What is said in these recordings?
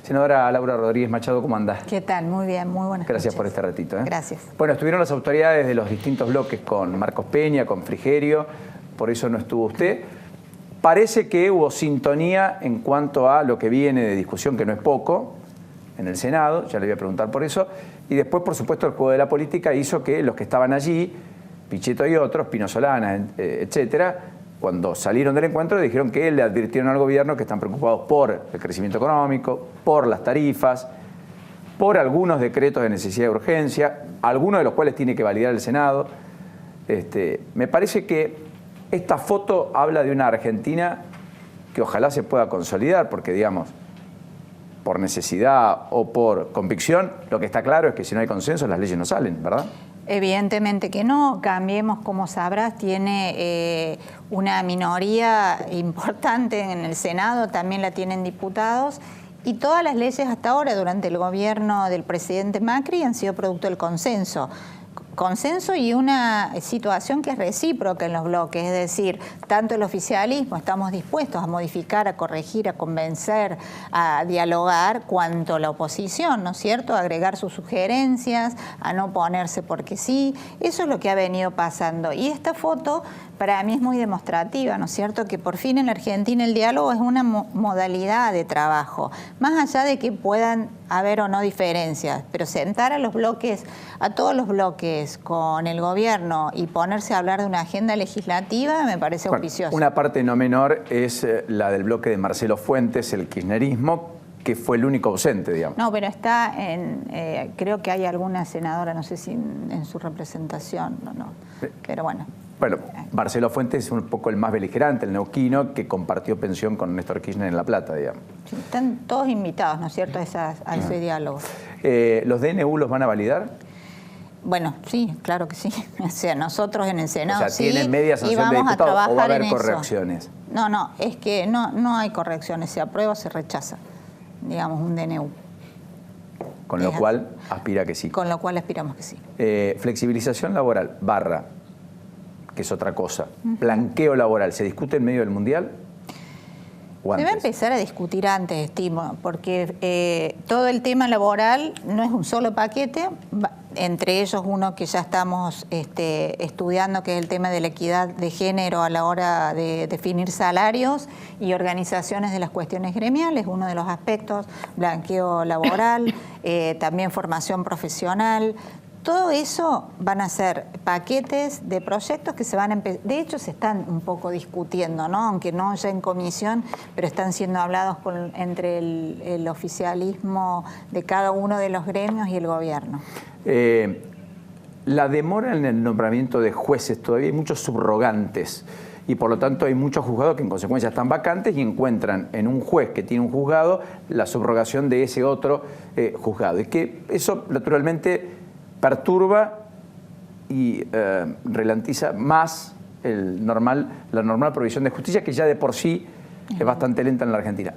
Senadora Laura Rodríguez Machado, ¿cómo andás? ¿Qué tal? Muy bien, muy buenas Gracias noches. por este ratito. Gracias. Bueno, estuvieron las autoridades de los distintos bloques con Marcos Peña, con Frigerio, por eso no estuvo usted. Parece que hubo sintonía en cuanto a lo que viene de discusión, que no es poco, en el Senado, ya le voy a preguntar por eso, y después, por supuesto, el juego de la política hizo que los que estaban allí, Pichetto y otros, Pino Solana, etcétera, cuando salieron del encuentro dijeron que le advirtieron al gobierno que están preocupados por el crecimiento económico, por las tarifas, por algunos decretos de necesidad y urgencia, algunos de los cuales tiene que validar el Senado. Me parece que esta foto habla de una Argentina que ojalá se pueda consolidar, porque digamos, por necesidad o por convicción, lo que está claro es que si no hay consenso las leyes no salen, ¿verdad? Evidentemente que no. Cambiemos, como sabrás, tiene una minoría importante en el Senado, también la tienen diputados, y todas las leyes hasta ahora, durante el gobierno del presidente Macri, han sido producto del consenso. Consenso y una situación que es recíproca en los bloques, es decir, tanto el oficialismo estamos dispuestos a modificar, a corregir, a convencer, a dialogar, cuanto la oposición, ¿no es cierto?, a agregar sus sugerencias, a no ponerse porque sí. Eso es lo que ha venido pasando. Y esta foto para mí es muy demostrativa, ¿no es cierto?, que por fin en la Argentina el diálogo es una modalidad de trabajo, más allá de que puedan haber o no diferencias, pero sentar a los bloques, a todos los bloques con el gobierno y ponerse a hablar de una agenda legislativa me parece auspicioso. Una parte no menor es la del bloque de Marcelo Fuentes, el kirchnerismo, que fue el único ausente, digamos. No, pero está en, creo que hay alguna senadora, no sé si en su representación, no, pero bueno. Bueno, Marcelo Fuentes es un poco el más beligerante, el neuquino, que compartió pensión con Néstor Kirchner en La Plata, digamos. Sí, están todos invitados, ¿no es cierto?, a ese diálogo. ¿Los DNU los van a validar? Bueno, sí, claro que sí. O sea, nosotros en el Senado, o sea, ¿tienen media sanción de diputados o va a haber correcciones? No, es que no hay correcciones. Se aprueba o se rechaza, digamos, un DNU. Con lo cual aspira que sí. Con lo cual aspiramos que sí. Flexibilización laboral, que es otra cosa. Blanqueo laboral, ¿se discute en medio del Mundial? Se va a empezar a discutir antes, estimo, porque todo el tema laboral no es un solo paquete, entre ellos uno que ya estamos estudiando, que es el tema de la equidad de género a la hora de definir salarios y organizaciones de las cuestiones gremiales, uno de los aspectos, blanqueo laboral, también formación profesional. Todo eso van a ser paquetes de proyectos que se van a empezar. De hecho, se están un poco discutiendo, ¿no? Aunque no ya en comisión, pero están siendo hablados entre el oficialismo de cada uno de los gremios y el gobierno. La demora en el nombramiento de jueces, todavía hay muchos subrogantes y por lo tanto hay muchos juzgados que en consecuencia están vacantes y encuentran en un juez que tiene un juzgado la subrogación de ese otro juzgado. Y que eso naturalmente perturba y ralentiza más la normal provisión de justicia, que ya de por sí es bastante lenta en la Argentina.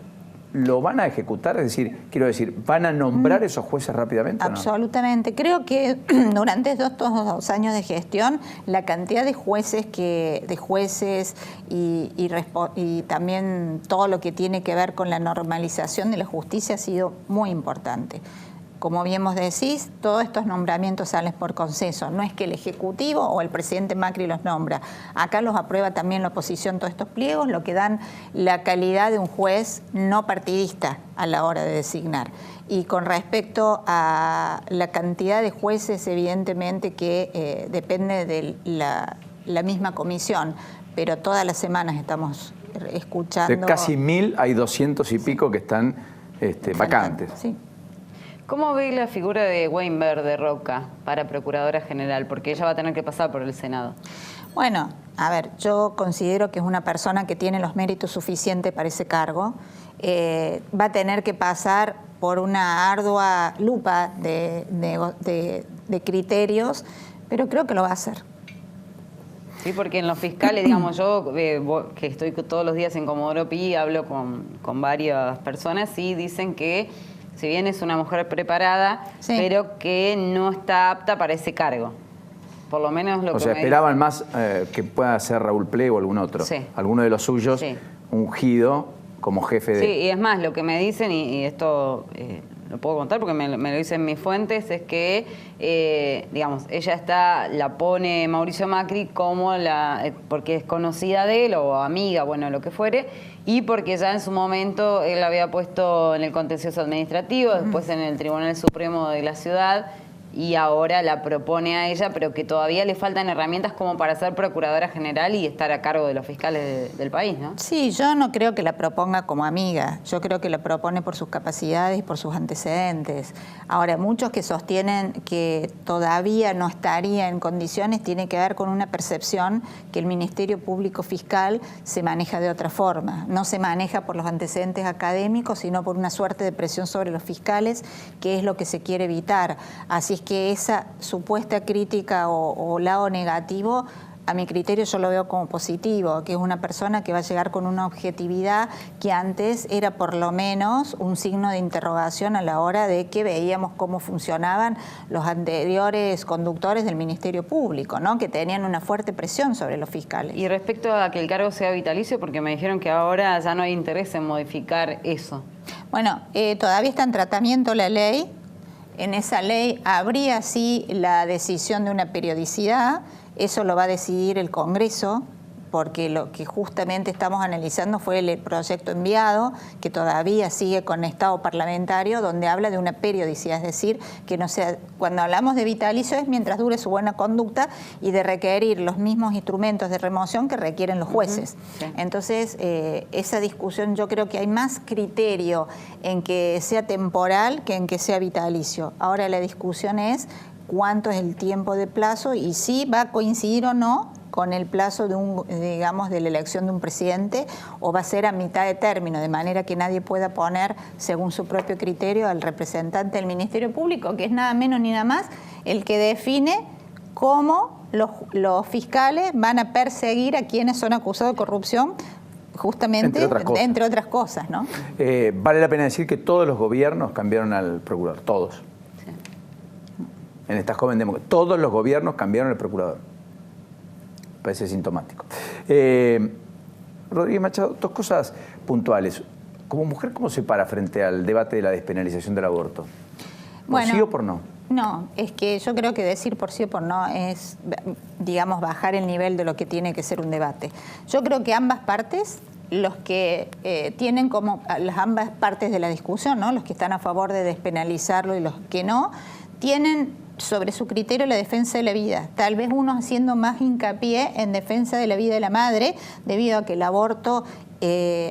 ¿Lo van a ejecutar? Es decir, quiero decir, ¿van a nombrar esos jueces rápidamente? Absolutamente. ¿O no? Creo que durante estos 2 años de gestión, la cantidad de jueces y también todo lo que tiene que ver con la normalización de la justicia ha sido muy importante. Como bien vos decís, todos estos nombramientos salen por consenso. No es que el Ejecutivo o el presidente Macri los nombra. Acá los aprueba también la oposición todos estos pliegos, lo que dan la calidad de un juez no partidista a la hora de designar. Y con respecto a la cantidad de jueces, evidentemente que depende de la misma comisión, pero todas las semanas estamos escuchando... De casi 1000 hay 200 y pico que están vacantes. Sí. ¿Cómo ve la figura de Weinberg de Roca para Procuradora General? Porque ella va a tener que pasar por el Senado. Bueno, a ver, yo considero que es una persona que tiene los méritos suficientes para ese cargo. Va a tener que pasar por una ardua lupa de criterios, pero creo que lo va a hacer. Sí, porque en los fiscales, digamos, yo que estoy todos los días en Comodoro Pi, hablo con varias personas y dicen que si bien es una mujer preparada, sí, pero que no está apta para ese cargo. Por lo menos lo que me esperaban más que pueda ser Raúl Ple o algún otro. Sí. Alguno de los suyos, sí, ungido, como jefe de... Sí, y es más, lo que me dicen, y esto lo puedo contar porque me lo dicen mis fuentes, es que, digamos, ella la pone Mauricio Macri como porque es conocida de él o amiga, bueno, lo que fuere, y porque ya en su momento él la había puesto en el contencioso administrativo, después en el Tribunal Supremo de la Ciudad, y ahora la propone a ella, pero que todavía le faltan herramientas como para ser procuradora general y estar a cargo de los fiscales del país, ¿no? Sí, yo no creo que la proponga como amiga, yo creo que la propone por sus capacidades y por sus antecedentes. Ahora, muchos que sostienen que todavía no estaría en condiciones tiene que ver con una percepción que el Ministerio Público Fiscal se maneja de otra forma. No se maneja por los antecedentes académicos, sino por una suerte de presión sobre los fiscales, que es lo que se quiere evitar. Así es que esa supuesta crítica o lado negativo, a mi criterio yo lo veo como positivo, que es una persona que va a llegar con una objetividad que antes era por lo menos un signo de interrogación a la hora de que veíamos cómo funcionaban los anteriores conductores del Ministerio Público, ¿no? Que tenían una fuerte presión sobre los fiscales. Y respecto a que el cargo sea vitalicio, porque me dijeron que ahora ya no hay interés en modificar eso. Bueno, todavía está en tratamiento la ley. En esa ley habría sí la decisión de una periodicidad, eso lo va a decidir el Congreso, porque lo que justamente estamos analizando fue el proyecto enviado, que todavía sigue con estado parlamentario, donde habla de una periodicidad, es decir, que no sea, cuando hablamos de vitalicio es mientras dure su buena conducta y de requerir los mismos instrumentos de remoción que requieren los jueces. Sí. Entonces, esa discusión yo creo que hay más criterio en que sea temporal que en que sea vitalicio. Ahora la discusión es cuánto es el tiempo de plazo y si va a coincidir o no con el plazo de la elección de un presidente, o va a ser a mitad de término, de manera que nadie pueda poner, según su propio criterio, al representante del Ministerio Público, que es nada menos ni nada más el que define cómo los fiscales van a perseguir a quienes son acusados de corrupción, justamente, entre otras cosas, ¿no? Vale la pena decir que todos los gobiernos cambiaron al procurador, todos. Sí. En esta joven democracia, todos los gobiernos cambiaron al procurador. Parece sintomático. Rodríguez Machado, dos cosas puntuales. Como mujer, ¿cómo se para frente al debate de la despenalización del aborto? ¿Por sí o por no? No, es que yo creo que decir por sí o por no es, digamos, bajar el nivel de lo que tiene que ser un debate. Yo creo que ambas partes, los que tienen como las ambas partes de la discusión, ¿no? Los que están a favor de despenalizarlo y los que no, tienen sobre su criterio la defensa de la vida. Tal vez uno haciendo más hincapié en defensa de la vida de la madre, debido a que el aborto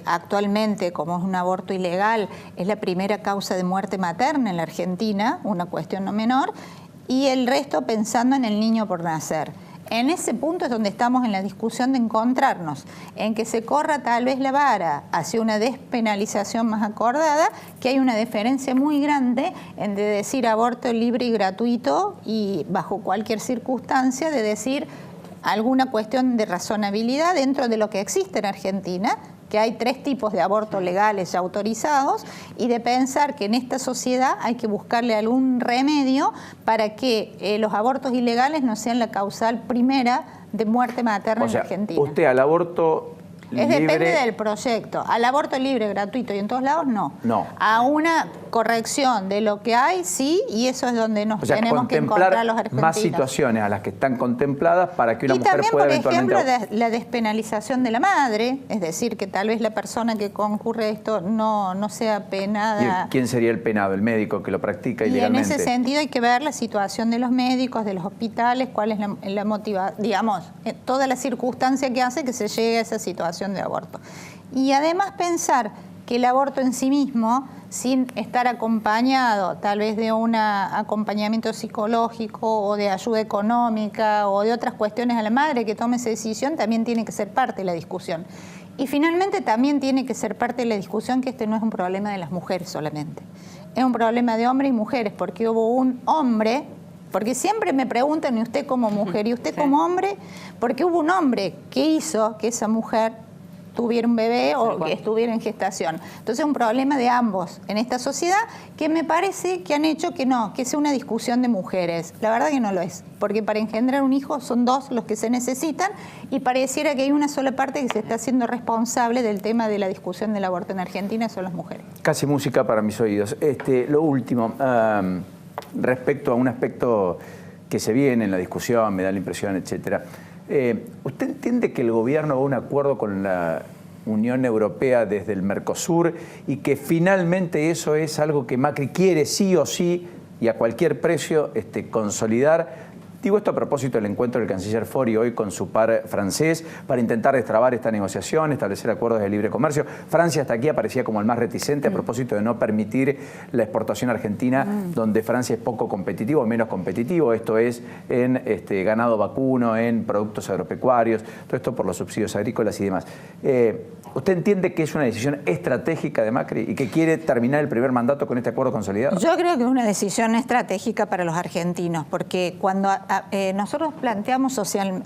actualmente, como es un aborto ilegal, es la primera causa de muerte materna en la Argentina, una cuestión no menor, y el resto pensando en el niño por nacer. En ese punto es donde estamos en la discusión de encontrarnos, en que se corra tal vez la vara hacia una despenalización más acordada, que hay una diferencia muy grande entre decir aborto libre y gratuito y bajo cualquier circunstancia de decir alguna cuestión de razonabilidad dentro de lo que existe en Argentina, que hay 3 tipos de abortos legales ya autorizados, y de pensar que en esta sociedad hay que buscarle algún remedio para que los abortos ilegales no sean la causal primera de muerte materna en Argentina. Usted al aborto libre... Depende del proyecto. Al aborto libre, gratuito y en todos lados, no. No. A una corrección de lo que hay, sí, y eso es donde nos tenemos que encontrar los argentinos. Más situaciones a las que están contempladas para que una y mujer también, pueda por eventualmente... ejemplo, la despenalización de la madre, es decir, que tal vez la persona que concurre a esto no sea penada. ¿Y quién sería el penado? ¿El médico que lo practica ilegalmente? Y en ese sentido hay que ver la situación de los médicos, de los hospitales, cuál es la motivación, digamos, toda la circunstancia que hace que se llegue a esa situación de aborto. Y además pensar que el aborto en sí mismo, sin estar acompañado tal vez de un acompañamiento psicológico o de ayuda económica o de otras cuestiones a la madre que tome esa decisión, también tiene que ser parte de la discusión. Y finalmente también tiene que ser parte de la discusión que este no es un problema de las mujeres solamente, es un problema de hombres y mujeres, porque hubo un hombre, porque siempre me preguntan, ¿y usted como mujer? ¿Y usted como hombre? Porque hubo un hombre que hizo que esa mujer tuviera un bebé o que estuviera en gestación. Entonces es un problema de ambos en esta sociedad que me parece que han hecho que no, que sea una discusión de mujeres. La verdad que no lo es, porque para engendrar un hijo son dos los que se necesitan y pareciera que hay una sola parte que se está haciendo responsable del tema de la discusión del aborto en Argentina, son las mujeres. Casi música para mis oídos. Lo último, respecto a un aspecto que se viene en la discusión, me da la impresión, etcétera. ¿Usted entiende que el gobierno va a un acuerdo con la Unión Europea desde el Mercosur y que finalmente eso es algo que Macri quiere sí o sí y a cualquier precio consolidar? Digo esto a propósito del encuentro del canciller Fori hoy con su par francés para intentar destrabar esta negociación, establecer acuerdos de libre comercio. Francia hasta aquí aparecía como el más reticente a propósito de no permitir la exportación argentina, donde Francia es poco competitivo, menos competitivo. Esto es en ganado vacuno, en productos agropecuarios, todo esto por los subsidios agrícolas y demás. ¿Usted entiende que es una decisión estratégica de Macri y que quiere terminar el primer mandato con este acuerdo consolidado? Yo creo que es una decisión estratégica para los argentinos, porque cuando nosotros planteamos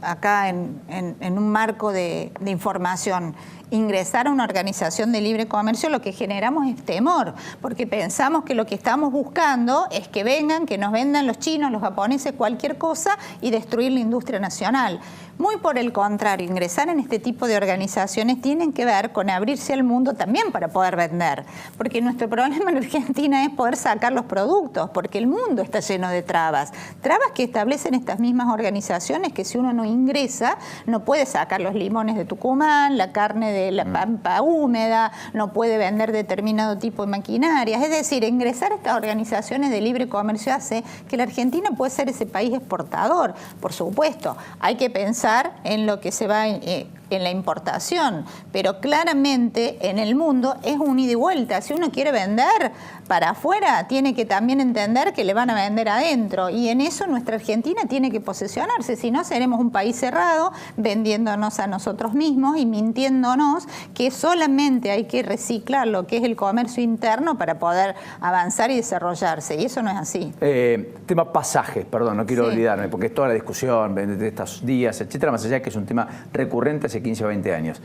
acá en un marco de información, ingresar a una organización de libre comercio, lo que generamos es temor, porque pensamos que lo que estamos buscando es que vengan, que nos vendan los chinos, los japoneses, cualquier cosa y destruir la industria nacional. Muy por el contrario, ingresar en este tipo de organizaciones tienen que ver con abrirse al mundo también para poder vender, porque nuestro problema en Argentina es poder sacar los productos, porque el mundo está lleno de trabas que establecen estas mismas organizaciones, que si uno no ingresa no puede sacar los limones de Tucumán, la carne de la pampa húmeda, no puede vender determinado tipo de maquinarias. Es decir, ingresar a estas organizaciones de libre comercio hace que la Argentina pueda ser ese país exportador. Por supuesto, hay que pensar en lo que se va en la importación, pero claramente en el mundo es un ida y vuelta. Si uno quiere vender para afuera, tiene que también entender que le van a vender adentro, y en eso nuestra Argentina tiene que posicionarse, si no seremos un país cerrado, vendiéndonos a nosotros mismos y mintiéndonos que solamente hay que reciclar lo que es el comercio interno para poder avanzar y desarrollarse, y eso no es así. Tema pasajes, perdón, no quiero olvidarme, porque es toda la discusión de estos días, etcétera, más allá de que es un tema recurrente hace 15 o 20 años.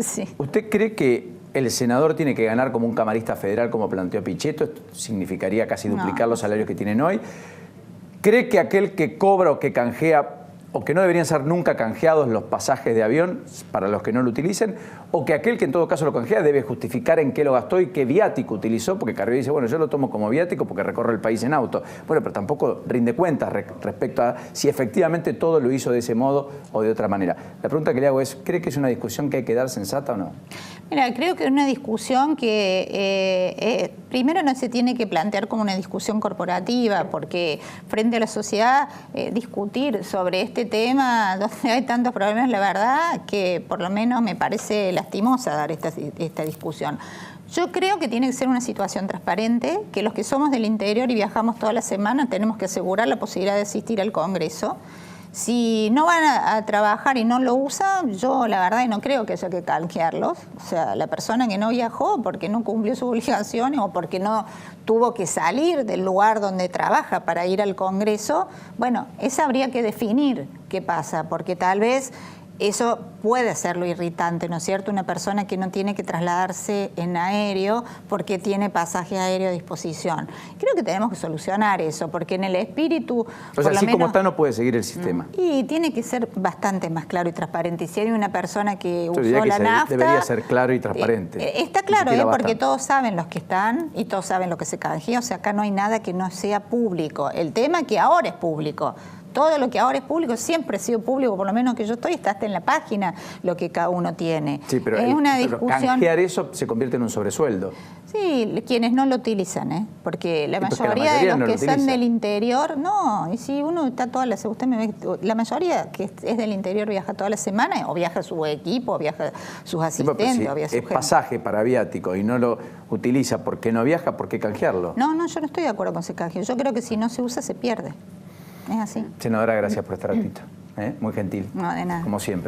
Sí. ¿Usted cree que el senador tiene que ganar como un camarista federal, como planteó Pichetto? Esto significaría casi duplicar los salarios que tienen hoy. ¿Cree que aquel que cobra o que canjea, o que no deberían ser nunca canjeados los pasajes de avión para los que no lo utilicen, o que aquel que en todo caso lo canjea debe justificar en qué lo gastó y qué viático utilizó? Porque Carrió dice, bueno, yo lo tomo como viático porque recorro el país en auto. Bueno, pero tampoco rinde cuentas respecto a si efectivamente todo lo hizo de ese modo o de otra manera. La pregunta que le hago es, ¿cree que es una discusión que hay que dar sensata o no? Mira, creo que es una discusión que primero no se tiene que plantear como una discusión corporativa, porque frente a la sociedad discutir sobre este tema donde hay tantos problemas, la verdad que por lo menos me parece lastimosa dar esta discusión. Yo creo que tiene que ser una situación transparente, que los que somos del interior y viajamos toda la semana tenemos que asegurar la posibilidad de asistir al Congreso. Si no van a trabajar y no lo usan, yo la verdad no creo que haya que canjearlos. O sea, la persona que no viajó porque no cumplió sus obligaciones o porque no tuvo que salir del lugar donde trabaja para ir al Congreso, bueno, esa habría que definir qué pasa, porque tal vez eso puede serlo irritante, ¿no es cierto? Una persona que no tiene que trasladarse en aéreo porque tiene pasaje aéreo a disposición. Creo que tenemos que solucionar eso, porque en el espíritu... O sea, así como está no puede seguir el sistema. Y tiene que ser bastante más claro y transparente. Y si hay una persona que usó la nafta... Debería ser claro y transparente. Está claro, porque todos saben los que están y todos saben lo que se canjea. O sea, acá no hay nada que no sea público. El tema es que ahora es público. Todo lo que ahora es público siempre ha sido público, por lo menos que yo estoy, está hasta en la página lo que cada uno tiene. Sí, pero es una discusión. Canjear eso se convierte en un sobresueldo. Sí, quienes no lo utilizan, porque la mayoría de los que son del interior, no, y si uno está toda la semana, usted me ve, la mayoría que es del interior viaja toda la semana, o viaja su equipo, o viaja sus asistentes, sí, o viaja su gente. Es pasaje para viático y no lo utiliza porque no viaja, ¿por qué canjearlo? No, yo no estoy de acuerdo con ese canjeo. Yo creo que si no se usa, se pierde. Es así. Senadora, gracias por este ratito. Muy gentil. No, de nada. Como siempre.